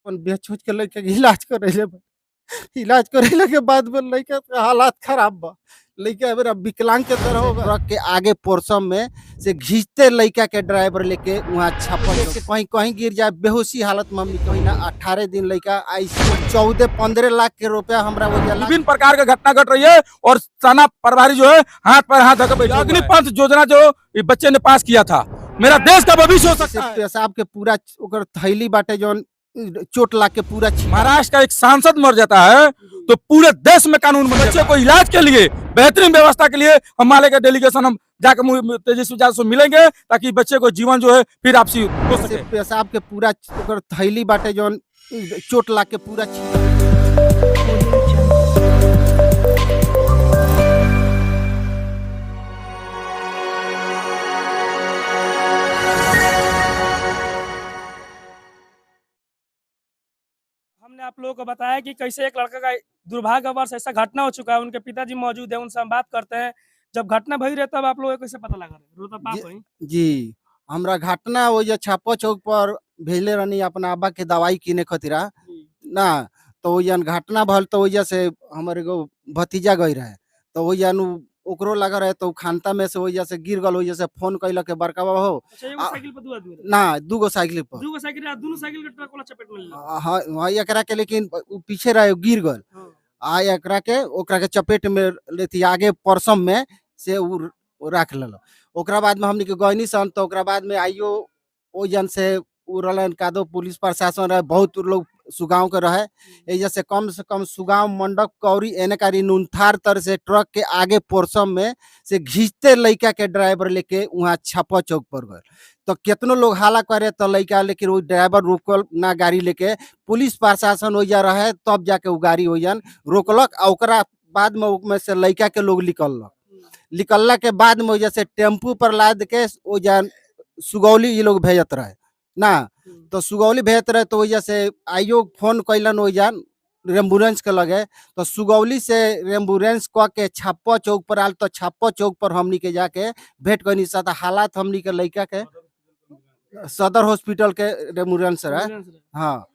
अपन बेच उच के लइका के इलाज करैले बा। इलाज करैला के बाद में लइका के हालात खराब बा। लइका मेरा विकलांग के तरह हो गया। ट्रक के आगे पोर्शन में से घींचते लइका के ड्राइवर लेके वहाँ छापल के कहीं कहीं गिर जाए बेहोशी हालत में हमनी कहीं ना 18 दिन लइका आईसीयू 14-15 लाख के रुपया हमरा हो गया। विभिन्न प्रकार की घटना घट रही है और थाना प्रभारी जो है हाथ पर हाथ धके बैठे। अग्निपथ योजना जो ये बच्चे ने पास किया था, मेरा देश का भविष्य हो सकता है। पेशाब के पूरा ओकर थैली बाटे जो चोट लाग के पूरा महाराष्ट्र का एक सांसद मर जाता है तो पूरे देश में कानून बन बच्चे को इलाज के लिए बेहतरीन व्यवस्था के लिए हम माले का डेलीगेशन हम जाकर तेजस्वी यादव से मिलेंगे ताकि बच्चे को जीवन जो है फिर आपसी हो सके। पेशाब के पूरा ओकर थैली बाटे जो चोट लाग के पूरा हमने आप लोगों को बताया कि कैसे एक लड़का का दुर्भाग्यवश ऐसा घटना हो चुका है। उनके पिताजी मौजूद है, उनसे हम बात करते हैं। जब घटना भई रहे तब आप लोगों को कैसे पता लगा रहे? जी हमरा घटना हो छापो चौक पर भेजले रहनी अपना अब्बा के दवाई किने खतिरा ना, तो वो घटना भल तो वजह से हमारे को भतीजा गई रहे तो वो ओकरो लगा रहे तो खानता में से वजह से गिर गल, वजह से फोन कैल के बड़का बाबा हो साइकिल पर दो आदमी रहे? ना दूगो साइकिल पर दूगो साइकिल दोनों साइकिल के ट्रक वाला चपेट में लेला। हाँ एकरा के लेकिन उ पीछे रहे गिर गल आ एकरा के ओकरा के चपेट में लेती आगे परसम में से उ रख लेलो। ओकरा बाद में हमनी के गइनी सन तो ओकरा बाद में आइयो ओ जन से उ रहलन कादो पुलिस प्रशासन रहे, बहुत लोग सुगांव के रहे। एजा से कम सुगांव मंडप कौरी एने कारी नुनथार तर से ट्रक के आगे पोर्शन में से घींचते लइका के ड्राइवर लेके वहाँ छापा चौक पर गए तो कितनो लोग हाला करे तो लइका लेकिन वो ड्राइवर रोकल ना गाड़ी लेके पुलिस प्रशासन हो जा रहे तब जाके वो गाड़ी हो रोकलक आ ओकरा बाद में से लइका के लोग निकलला के बाद में जैसे टेम्पू पर लाद के वो सुगौली ये लोग भेजत रहे ना, तो सुगौली भेजत रहे तो वजह से आइयो फोन कैलन वो एम्बुलेंस के लगे तो सुगौली से एम्बुलेंस क के छापा चौक पर आल तो छापा चौक पर हमनी के जाके भेंट कैनी साथ हालात हमनी के लइका के सदर हॉस्पिटल के एम्बुलेंस रहे। हाँ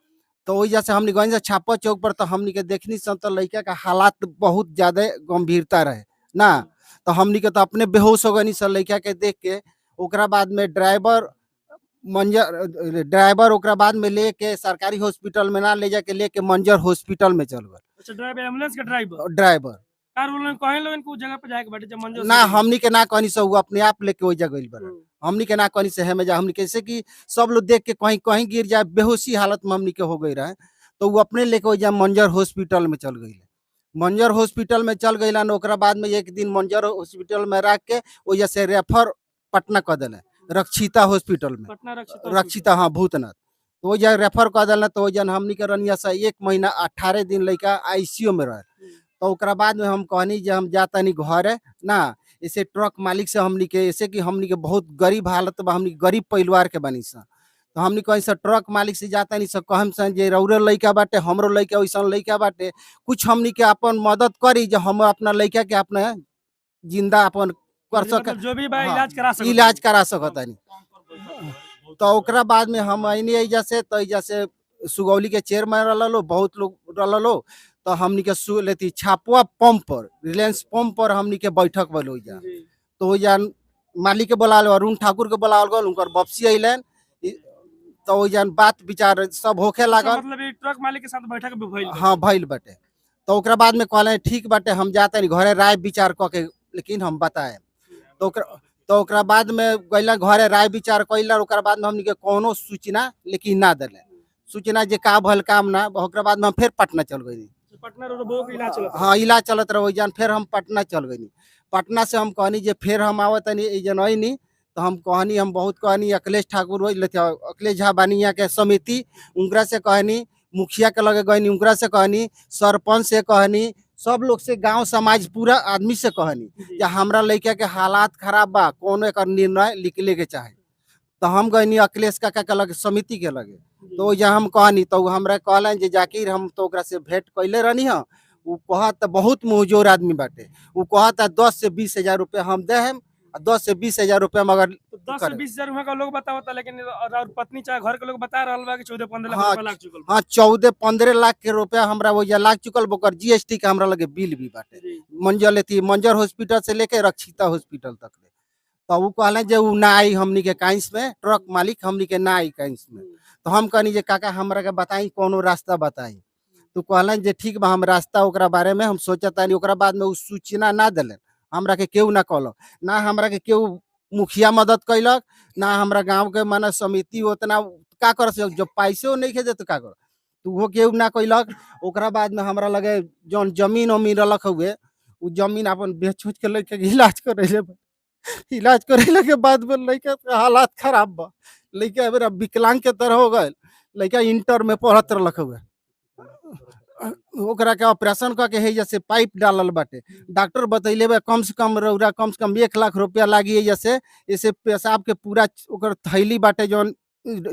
तो वजह से हमनी गई छापा चौक पर तो हमनी के देखनी सन तो लइका का हालात बहुत ज्यादा गंभीरता रहे ना, तो हमनी के तो अपने बेहोश हो गई सर लइका के देख के। ओकरा बाद में ड्राइवर ओकरा बाद में लेके सरकारी हॉस्पिटल में ना ले जाके लेके मंजर हॉस्पिटल में चल गए। अच्छा ड्राइवर एम्बुलेंस का ड्राइवर कार उन्होंने कहे लोगन को जगह पे जाके बैठे जब मंजर ना हमनी के ना कहनी से वो अपने आप लेके वही जगह बड़ा हमनी के ना कहनी से हमें जा हमनी कैसे कि सब लोग देख के कहीं कहीं गिर जाए बेहोशी हालत में हमनी के हो गई रहे तो वो अपने लेके वही मंजर हॉस्पिटल में चल गई। मंजर हॉस्पिटल में चल गई ओकरा बाद में एक दिन मंजर हॉस्पिटल में रख के वजह से रेफर पटना कर दिले रक्षिता हॉस्पिटल में रक्षिता हाँ भूतनाथ तो वो रेफर कर दिल तो वजन हमनी के रनिया से 1 महीना 18 दिन लइका आईसीयू में रहे। तो ओकरा बाद में हम कहनी जे हम जाता नहीं घर ना ऐसे ट्रक मालिक से हमनी के ऐसे कि हमनी के बहुत गरीब हालत बा, हमनी गरीब परिवार के बनी सा तो हमनी कहीं से ट्रक मालिक से जाता नहीं सब कहम सन जे रौरे लइका बाटे हमरो लइका वैसन लइका बाटे कुछ हमनी के अपन मदद करी जो हम अपना लइका के अपने जिंदा अपन कर सक जो भी इलाज करा सकता नहीं। तो ओकरा बाद में हम आईनी एजा से सुगौली के चेयरमैन रहो बहुत लोग रहो तो हमनी के लेती छापुआ पंप पर रिलायंस पंप पर हमनी के बैठक बोलो जा तो वो मालिक के बोला अरुण ठाकुर के बोला उनकर वापसी अलन तो वो बात विचार सब होखे लागल मतलब ट्रक मालिक के साथ बैठक भइल हाँ भइल बाटे। तो ओकरा बाद में कहले ठीक बाटे हम जाते नहीं घरे राय विचार क के लेकिन हम बताए तो ओकरा बाद में गइला घरे राय विचार कैला ओकरा बाद में हमनी के कोनो सूचना लेकिन ना दिले सूचना जे का भल काम ना ओकरा बाद में हम फिर पटना चल गई। पटना रोबो के इलाज चलत हाँ इलाज चलत रहो फिर हम पटना चल गई। पटना से हम कहनी जे फिर हम आवत नहीं तो हम कहनी हम बहुत कहनी अखिलेश ठाकुर अखिलेश झा बानिया के समिति उनकरा से कहनी मुखिया के लगे गई उनकरा से कहनी सरपंच से कहनी सब लोग से गांव समाज पूरा आदमी से कहनी या हमरा लइका के हालात खराब बा कोनो एक निर्णय निकले के चाहे तो हम गई अखिलेश काका के लगे समिति के लगे तो जहाँ हम कहनी तो हमरा कहलन जे जाकिर हम तो ओकरा से भेंट कैले रहनी है वो कहत बहुत मुहजोर आदमी बाटे वो कहता 10 से 20 हजार रुपया हम दे 10 से 20 हजार रुपया मगर तो 10 से 20 हजार रुपए का लोग बतावता, लेकिन और पत्नी चाहे घर के लोग बता रहल बा कि 14-15 लाख हाँ, रुपया लाग चुकल बा। हाँ 14-15 लाख के रुपया हमरा वो लाग चुकल बोकर जीएसटी का हमरा लगे बिल भी बाटे। जी। मंजर हॉस्पिटल से लेके रक्षिता हॉस्पिटल तक ले। तो उ कहले जे उ ना आई हमनी के काइंस में, ट्रक मालिक हमनी के ना आई काइंस में। तो हम कहनी जे काका हमरा के बताई कोनो रास्ता बताई। तो कहलन जे ठीक बा हम रास्ता ओकरा बारे में हम सोचतानी। ओकरा बाद में उ सूचना ना देलन, हमरा के केहू ना कहलक, ना हमरा के केहू मुखिया मदद कैलक, ना हमरा गांव के माने समिति उतना का कर से जब पैसे नहीं खे दे तो का कर। तो वो केहू ना कैलक। ओकरा बाद में हमरा लगे जौन जमीन उमीन रलक हुए उ जमीन अपन बेच उच के लेके इलाज करेले बा। इलाज करेला के बाद में लइका के हालात खराब बा। लइका मेरा विकलांग के तरह हो गए। लइका इंटर में पढ़त रहलक हुए। ओकरा के ऑपरेशन करके है जैसे पाइप डालल बाटे। डॉक्टर बतैले बा कम से कम रौरा कम से कम 1 लाख रुपया लागी है जैसे इसे पेशाब के पूरा ओकर थैली बाटे जौन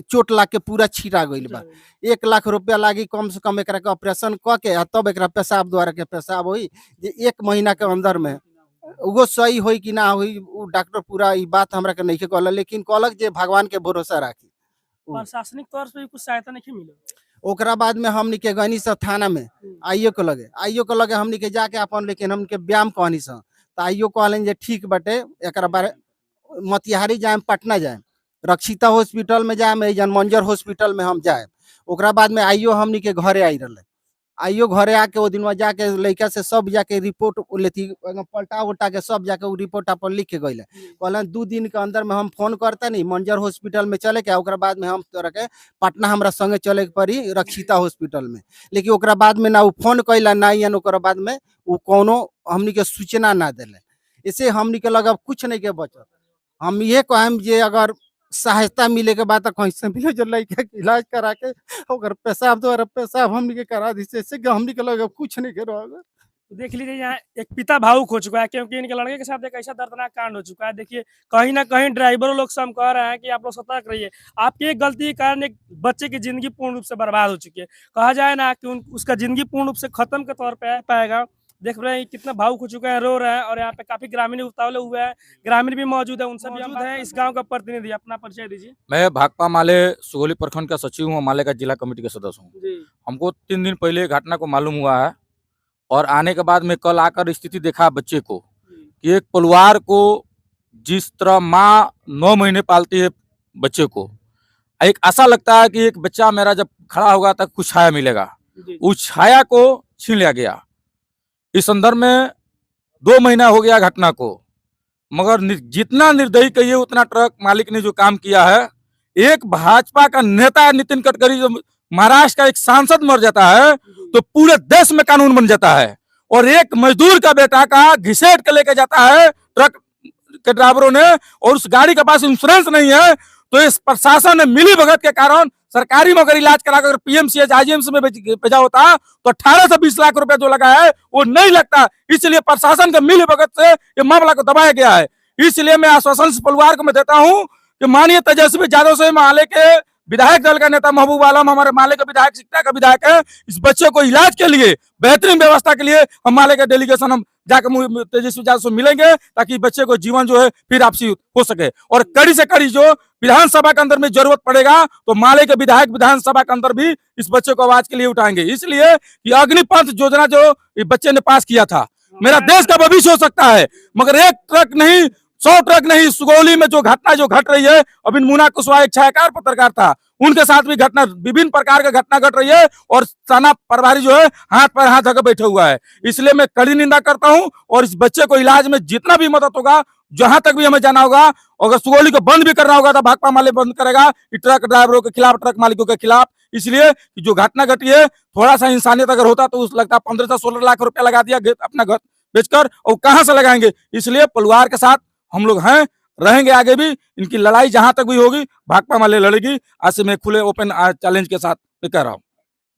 चोट लाग के पूरा छिटा गइल बा। 1 लाख रुपया लागी कम से कम एकरा के ऑपरेशन क के आ तब एकरा पेशाब द्वारा के पेशाब होई जे 1 महीना के अंदर में उहो सही होई कि ना होई उ डॉक्टर पूरा ई बात हमरा के नइखे कहल, लेकिन कहलक जे भगवान के भरोसा राखी। प्रशासनिक तौर से भी कुछ सहायता नहीं मिले। ओकरा बाद में हमनी के गनी सब थाना में आइयो के लगे हमनी के जाके अपन लेकिन हमनी के व्यायाम कहनी स तो आइयो कहलन जे ठीक बाटे एकरा बारे मोतिहारी जाए पटना जाए रक्षिता हॉस्पिटल में जाए जन मंजर हॉस्पिटल में हम जाए। ओकरा बाद में आइयो हमनी के घरे आई रहले। आइयो घरे आके वो दिन जाके लड़का से सब जाके रिपोर्ट लेती पलटा उल्टा के सब जाके वो रिपोर्ट अपन लिख के गइले। कहलन 2 दिन के अंदर में हम फोन करता नहीं मंजर हॉस्पिटल में चले के ओकरा बाद में हम तोरा के पटना हमरा संगे चले के पड़ी रक्षिता हॉस्पिटल में। लेकिन ओकरा बाद में ना वो फोन कैला ना या ओकरा बाद में वो कोनो हमनी के सूचना ना देले। इसे हमनी के लगा कुछ नहीं के बचत। हम ये कहम जे अगर सहायता मिले के बाद कहीं से मिले जो लड़का के इलाज करा के ओकर पेशाब द्वारा पेशाब हमनी के करा दी से हमनी के लगे कुछ नहीं के रह। तो देख लीजिए यहाँ एक पिता भावुक हो चुका है क्योंकि इनके लड़के के साथ एक ऐसा दर्दनाक कांड हो चुका है। देखिए कहीं ना कहीं ड्राइवरों लोग से हम कह रहे हैं कि आप लोग सतर्क रहिए। आपकी एक गलती के कारण एक बच्चे की जिंदगी पूर्ण रूप से बर्बाद हो चुकी है। कहा जाए ना कि उसका जिंदगी पूर्ण रूप से खत्म के तौर पे पाएगा। देख रहे हैं कितना भावुक हो चुके हैं, रो रहे हैं और यहाँ पे काफी ग्रामीण उतावले हुए हैं। ग्रामीण भी मौजूद है, उनसे भी मौजूद है। इस गाँव का प्रतिनिधि अपना परिचय दीजिए। मैं भाकपा माले सुगौली प्रखंड का सचिव हूँ, माले का जिला कमेटी का सदस्य हूँ। जी हमको 3 दिन पहले घटना को मालूम हुआ है और आने के बाद मैं कल आकर स्थिति देखा बच्चे को कि एक परिवार को जिस तरह माँ 9 महीने पालती है बच्चे को, एक आशा लगता है कि एक बच्चा मेरा जब खड़ा होगा तब कुछ छाया मिलेगा, उस छाया को छीन लिया गया। इस संदर्भ में 2 महीना हो गया घटना को, मगर जितना निर्दयी कहिए उतना ट्रक मालिक ने जो काम किया है। एक भाजपा का नेता नितिन गडकरी जो महाराष्ट्र का एक सांसद मर जाता है तो पूरे देश में कानून बन जाता है, और एक मजदूर का बेटा का घिसेट के लेके जाता है ट्रक के ड्राइवरों ने, और उस गाड़ी के पास इंश्योरेंस नहीं है। तो इस प्रशासन ने मिली भगत के कारण सरकारी में अगर इलाज कराकर पीएमसीएच आईजीएमस में भेजा होता तो 18 से 20 लाख रुपए जो लगा है वो नहीं लगता। इसलिए प्रशासन के मिली भगत से ये मामला को दबाया गया है। इसलिए मैं आश्वासन परिवार को मैं देता हूं कि माननीय तेजस्वी यादव से माले के विधायक दल का नेता महबूब आलम हमारे माले के विधायक सिकटा का विधायक है, इस बच्चे को इलाज के लिए बेहतरीन व्यवस्था के लिए हम माले के डेलीगेशन हम जाकर तेजस्वी यादव से मिलेंगे ताकि बच्चे को जीवन जो है फिर वापसी हो सके। और कड़ी से कड़ी जो विधानसभा के अंदर में जरूरत पड़ेगा तो माले के विधायक विधानसभा के अंदर भी इस बच्चे को आवाज के लिए उठाएंगे। इसलिए कि अग्निपथ योजना जो बच्चे ने पास किया था, मेरा देश का भविष्य हो सकता है, मगर एक ट्रक नहीं 100 ट्रक नहीं। सुगौली में जो घट रही है, अभी मुना कुशवाहा एक छायाकार पत्रकार था, उनके साथ भी घटना विभिन्न प्रकार का घटना घट रही है और थाना प्रभारी जो है हाथ पर हाथ धके बैठे हुआ है। इसलिए मैं कड़ी निंदा करता हूं और इस बच्चे को इलाज में जितना भी मदद होगा, जहां तक भी हमें जाना होगा, अगर सुगौली को बंद भी करना होगा तो भाकपा माले बंद करेगा ट्रक ड्राइवरों के खिलाफ, ट्रक मालिकों के खिलाफ। इसलिए जो घटना घटी है, थोड़ा सा इंसानियत अगर होता तो उस लगता 15 से 16 लाख रुपया लगा दिया अपना घर बेचकर, और कहां से लगाएंगे। इसलिए परिवार के साथ हम लोग हैं, रहेंगे आगे भी। इनकी लड़ाई जहां तक भी होगी भाकपा माले लड़ेगी। आज से मैं खुले ओपन चैलेंज के साथ कह रहा हूँ।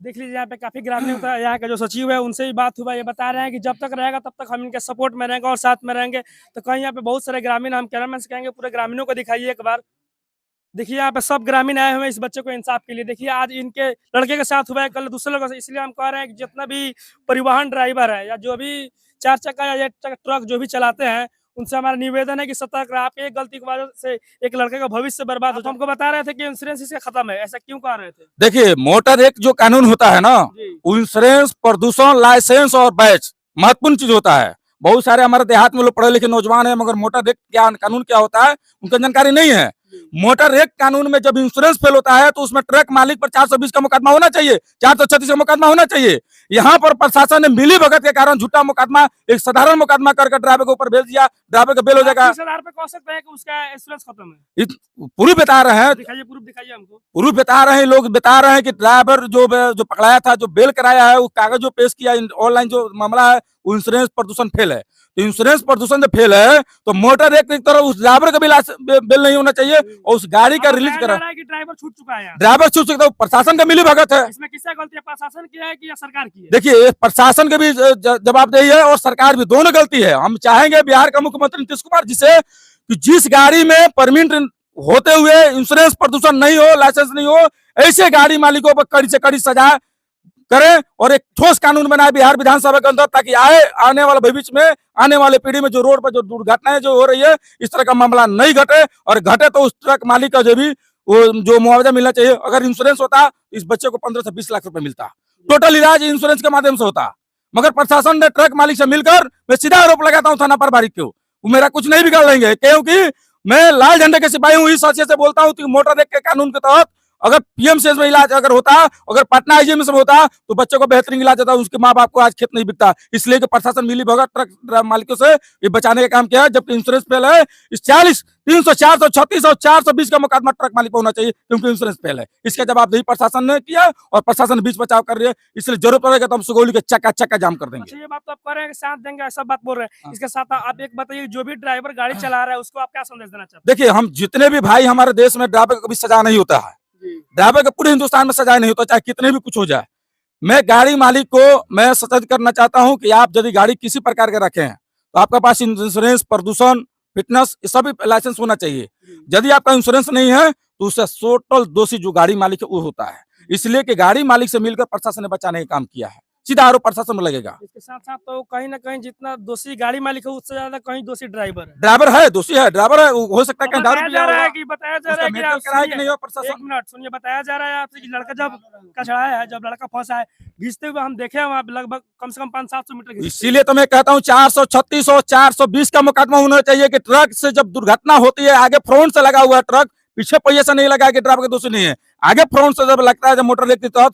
देख लीजिए यहाँ पे काफी ग्रामीण यहाँ का जो सचिव है उनसे भी बात हुआ, ये बता रहे हैं कि जब तक रहेगा तब तक हम इनके सपोर्ट में रहेंगे और साथ में रहेंगे। तो कहीं यहाँ पे बहुत सारे ग्रामीण, हम कैमरामैन से कहेंगे पूरे ग्रामीणों को दिखाइए एक बार। देखिए यहाँ पे सब ग्रामीण आए हुए हैं इस बच्चे को इंसाफ के लिए। देखिए आज इनके लड़के के साथ हुआ है, कल दूसरे लोगों से। इसलिए हम कह रहे हैं कि जितना भी परिवहन ड्राइवर है या जो भी 4 चक्का या ट्रक जो भी चलाते हैं, उनसे हमारा निवेदन है कि सतर्क रहे। आपकी एक गलती की वजह से एक लड़के का भविष्य बर्बाद हो। तो हमको बता रहे थे कि इंश्योरेंस इसका खत्म है, ऐसा क्यों कह रहे थे? देखिए, मोटर एक्ट जो कानून होता है ना, इंश्योरेंस, प्रदूषण, लाइसेंस और बैच महत्वपूर्ण चीज होता है। बहुत सारे हमारे देहात में लोग पढ़े लिखे नौजवान है, मगर मोटर एक्ट क्या कानून क्या होता है उनका जानकारी नहीं है। मोटर एक्ट कानून में जब इंश्योरेंस फेल होता है तो उसमें ट्रक मालिक पर 420 का मुकदमा होना चाहिए, 436 का मुकदमा होना चाहिए। यहाँ पर प्रशासन ने मिली भगत के कारण झूठा मुकदमा, एक साधारण मुकदमा करके ड्राइवर के ऊपर भेज दिया, ड्राइवर का बेल हो जाएगा। इस आधार पे कह सकते हैं कि उसका इंश्योरेंस खत्म है? प्रूफ बता रहे हैं, दिखाइए, प्रूफ दिखाइए हमको। प्रूफ बता रहे हैं, लोग बता रहे हैं कि ड्राइवर जो पकड़ाया था, जो बेल कराया है, वो कागज जो पेश किया, ऑनलाइन जो मामला है, वो इंश्योरेंस प्रदूषण फेल है। तो इंश्योरेंस प्रदूषण जब फेल है तो मोटर एक्ट की तरह उस ड्राइवर का भी बेल नहीं होना चाहिए और उस गाड़ी का रिलीज करा। ड्राइवर छूट चुका है, ड्राइवर छूट चुका है, प्रशासन का मिली भगत है। इसमें किसका गलती है? प्रशासन की है कि या सरकार की है? देखिए, प्रशासन के भी जवाबदेही है और सरकार भी, दोनों गलती है। हम चाहेंगे बिहार का मुख्यमंत्री नीतीश कुमार जी से कि जिस गाड़ी में परमिट होते हुए इंश्योरेंस प्रदूषण नहीं हो, लाइसेंस नहीं हो, ऐसे गाड़ी मालिकों पर कड़ी से कड़ी सजा करें और एक ठोस कानून बनाए बिहार विधानसभा के अंदर, ताकि आने वाले भविष्य में, आने वाले पीढ़ी में जो रोड पर जो दुर्घटनाएं जो हो रही है, इस तरह का मामला नहीं घटे, और घटे तो उस ट्रक मालिक का जो मुआवजा मिलना चाहिए। अगर इंश्योरेंस होता तो इस बच्चे को 15 से 20 लाख रुपए मिलता, टोटल इलाज इंश्योरेंस के माध्यम से होता। मगर प्रशासन ने ट्रक मालिक से मिलकर, मैं सीधा आरोप लगाता हूँ थाना प्रभारी को, वो मेरा कुछ नहीं बिगाड़ लेंगे, क्योंकि मैं लाल झंडे के सिपाही हूँ। इस हैसियत से बोलता हूँ कि मोटर एक्ट के कानून के तहत अगर पीएमसीएच में इलाज अगर होता, अगर पटना आईजीएमएस में होता, तो बच्चों को बेहतरीन इलाज होता, उसके माँ बाप को आज खेत नहीं बिकता। इसलिए कि प्रशासन मिली भगत ट्रक मालिकों से ये बचाने का काम किया है। जबकि इंश्योरेंस फेल है, इस 40, 300, 436 और 420 का मुकदमा ट्रक मालिक को होना चाहिए, क्योंकि इंश्योरेंस फेल है। इसका जवाबदेही प्रशासन ने किया और प्रशासन बीच बचाव कर रही है। इसलिए जरूरत पड़ेगा तो हम सुगौली के चक्का जाम कर देंगे। अच्छा, ये बात तो आप कह रहे हैं कि साथ देंगे, ऐसा बात बोल रहे हैं। इसके साथ आप एक बताइए, जो भी ड्राइवर गाड़ी चला रहा है उसको आप क्या संदेश देना चाहते हैं? देखिए, हम जितने भी भाई हमारे देश में, ड्राइवर को कभी सजा नहीं होता है, ड्राइवर को पूरे हिंदुस्तान में सजा नहीं होता, चाहे कितने भी कुछ हो जाए। मैं गाड़ी मालिक को मैं सचेत करना चाहता हूं कि आप यदि गाड़ी किसी प्रकार के रखे हैं तो आपके पास इंश्योरेंस, प्रदूषण, फिटनेस, ये सभी लाइसेंस होना चाहिए। यदि आपका इंश्योरेंस नहीं है तो उससे टोटल दोषी जो गाड़ी मालिक है वो होता है। इसलिए कि गाड़ी मालिक से मिलकर प्रशासन ने बचाने का काम किया है, सीधा आरोप प्रशासन में लगेगा। इसके साथ साथ तो कहीं ना कहीं जितना दोषी गाड़ी मालिक है उससे ज्यादा कहीं दोषी ड्राइवर है। ड्राइवर है, दोषी है, ड्राइवर है, हो सकता है कहीं दारू बताया पिया जा रहा होगा, है कि बताया जा रहा है कि मेडिकल आप कराया कि सुनिए, नहीं हो प्रशासन। एक मिनट सुनिए, बताया जा रहा है आपसे कि लड़का जब कचड़ाया है, जब लड़का फंसा है, घिसते हुए हम देखे वहाँ लगभग कम से कम 500-700 मीटर घिसते। इसीलिए तो मैं कहता हूँ 436 और 420 का मुकदमा होना चाहिए कि ट्रक से जब दुर्घटना होती है, आगे फ्रंट से लगा हुआ है ट्रक, पीछे पहिए से नहीं लगा कि ड्राइवर के दोषी नहीं है, आगे फ्रंट से जब लगता है, जब मोटर एक्ट के तहत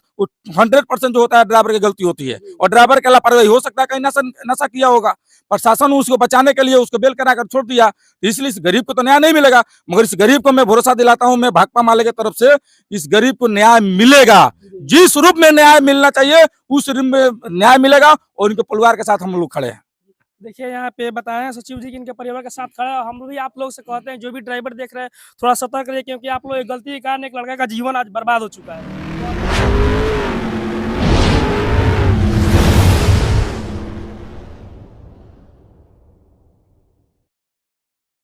100% जो होता है ड्राइवर की गलती होती है और ड्राइवर का लापरवाही हो सकता है, कहीं नशा किया होगा। प्रशासन उसको बचाने के लिए उसको बेल कराकर छोड़ दिया, इसलिए इस गरीब को तो न्याय नहीं मिलेगा। मगर इस गरीब को मैं भरोसा दिलाता हूं, मैं भाकपा माले की तरफ से इस गरीब को न्याय मिलेगा। जिस रूप में न्याय मिलना चाहिए उस रूप में न्याय मिलेगा और इनके परिवार के साथ हम लोग खड़े हैं। देखिए, यहाँ पे बताया है सचिव जी कि इनके परिवार के साथ खड़ा है। हम भी आप लोग से कहते हैं, जो भी ड्राइवर देख रहे हैं थोड़ा सतर्क रहिए, क्योंकि आप लोग एक गलती के कारण एक लड़का का जीवन आज बर्बाद हो चुका है।